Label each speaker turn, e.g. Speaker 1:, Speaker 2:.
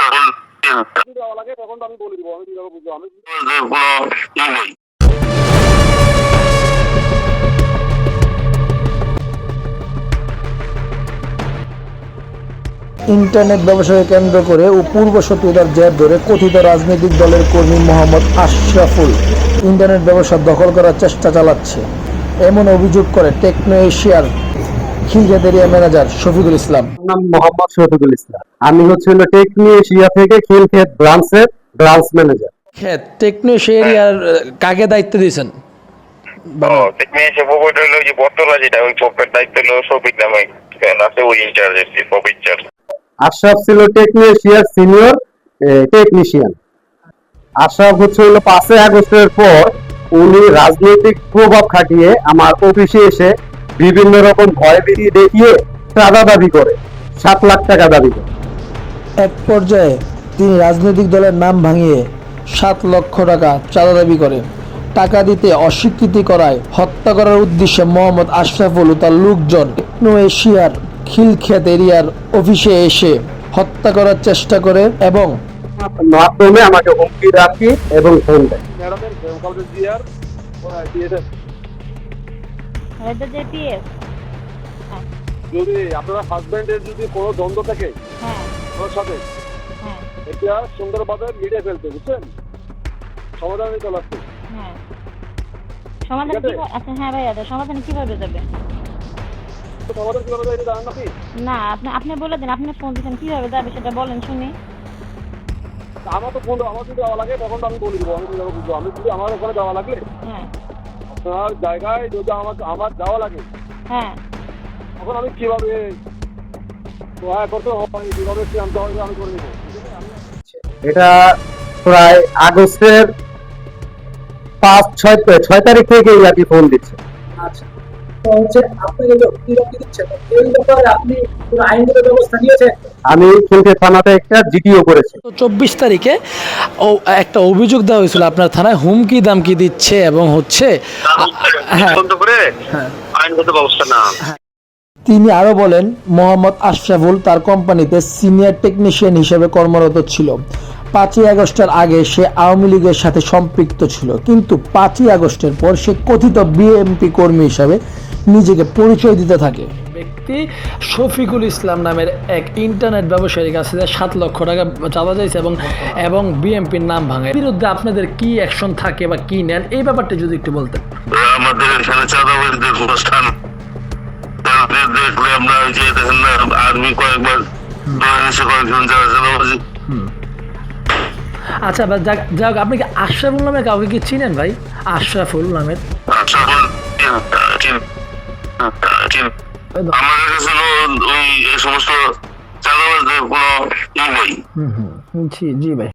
Speaker 1: সকল
Speaker 2: দেওয়া লাগে তখন তো আমি বলে দিব, আমি কিভাবে বুঝবো আমি
Speaker 1: কোনো নই।
Speaker 3: ইন্টারনেট ব্যবসাকে কেন্দ্র করে ও পূর্ব শত্রুতার জের ধরে কথিত রাজনৈতিক দলের কর্মী মোহাম্মদ আশরাফুল ইন্টারনেট ব্যবসা দখল করার চেষ্টা চালাচ্ছে, এমন অভিযোগ করে টেকনো এশিয়ার খিলগাঁও এরিয়া ম্যানেজার শফিকুল ইসলাম।
Speaker 4: নাম মোহাম্মদ শফিকুল ইসলাম। আমি হচ্ছিল টেকনো এশিয়া থেকে খিলক্ষেত ব্রাঞ্চের ব্রাঞ্চ ম্যানেজার।
Speaker 3: টেকনো এশিয়ার কাকে দায়িত্ব দিয়েছেন?
Speaker 1: টেকনিশিয়ান প্রোভাইড হলো যে বটতলা যেটা ওই প্রোভাইড দায়িত্ব হলো শফিক নামে আছে, ওই ইনচার্জ প্রোভাইড।
Speaker 4: আশরাফ ছিল টেকনো এশিয়ার সিনিয়র টেকনিশিয়ান। আশরাফ হচ্ছে হলো 5 আগস্টের পর উনি রাজনৈতিক প্রভাব খাটিয়ে আমার অফিসে এসে বিভিন্ন রকম ভয়ভীতি দেখিয়ে চাঁদা দাবি করে, 7 লাখ টাকা দাবি করে।
Speaker 3: এক পর্যায়ে তিনি রাজনৈতিক দলের নাম ভাঙিয়ে 7 লক্ষ টাকা চাঁদা দাবি করে। টাকা দিতে অস্বীকৃতি করায় হত্যা করার উদ্দেশ্যে মোহাম্মদ আশরাফুল ও তার লোকজন টেকনো এশিয়ার খিলক্ষেত এরিয়ার অফিসে এসে হত্যা করার চেষ্টা করে এবং
Speaker 4: মাধ্যমে আমাকে হুমকি রাখি এবং ফোন দেয়।
Speaker 2: ম্যাডামের কাউকে জিআর দিয়েছেন। যদি আপনার হাজবেন্ডের যদি কোনো দ্বন্দ্ব থাকে ওর সাথে, এটা সুন্দরভাবে মিটে ফেলতে, বুঝছেন? সমাধান নিতে লাগছে।
Speaker 5: সমাধান আচ্ছা হ্যাঁ ভাইয়া, সমাধান কিভাবে যাবে?
Speaker 2: সমাধান কিভাবে যায় এটা জানেন নাকি?
Speaker 5: না আপনি বলে দিন, আপনি ফোন দিচ্ছেন কিভাবে যাবে সেটা বলেন শুনি।
Speaker 2: আমার তো ফোন আমার যদি দেওয়া লাগে তখন তো আমি বলে দিব, আমি কিভাবে বুঝবো। আমি যদি আমার ওখানে যাওয়া লাগলে আপনার জায়গায় যদি আমার যাওয়া লাগে তখন আমি কিভাবে করতে হয়, কিভাবে আনতে হবে আমি করে নেবো।
Speaker 4: এটা প্রায় আগস্টের 5-6 তারিখ থেকে আর কি ফোন দিচ্ছে।
Speaker 6: আচ্ছা, তো হচ্ছে আপনি কি দিচ্ছেন এই ব্যাপারে আপনি কোনো আইনগত ব্যবস্থা নিয়েছেন?
Speaker 4: আমি খিলক্ষেত থানাতে একটা জিডিও করেছি।
Speaker 3: 24 তারিখে একটা অভিযোগ দেওয়া হয়েছিল আপনার থানায়, হুমকি দামকি দিচ্ছে এবং হচ্ছে
Speaker 1: বন্ধ করে আইনগত ব্যবস্থা না।
Speaker 3: তিনি আরো বলেন মোহাম্মদ আশরাফুল তার কোম্পানিতে সিনিয়র টেকনিশিয়ান হিসেবে কর্মরত ছিল। 5ই আগস্টের আগে সে আওয়ামী লীগের সাথে সম্পৃক্ত ছিল, কিন্তু 5ই আগস্টের পর সে কথিত বিএমপি কর্মী হিসাবে নিজেকে পরিচয় দিতে থাকে। ব্যক্তি শফিকুল ইসলাম নামের এক ইন্টারনেট ব্যবসায়ীর কাছে 7 লক্ষ টাকা চাঁদা চাইছে এবং বিএমপির নাম ভাঙে। বিরুদ্ধে আপনাদের কি অ্যাকশন থাকে বা কি নেন, এই ব্যাপারটা যদি একটু বলতেন।
Speaker 1: আমাদের এখানে চাঁদাবাজিদের অনুষ্ঠান দেখলে আমরা যে দেখেন না, আর্মি কয়েকবার কয়েকজন যারা চাঁদাবাজি।
Speaker 3: আচ্ছা যাক, আপনি কি আশরাফুল নামে কাউকে কি চিনেন ভাই? আশরাফুল নামের
Speaker 1: আমাদের কাছে ওই সমস্ত চাঁদাবাজদের কোনো ই নেই।
Speaker 3: জি ভাই।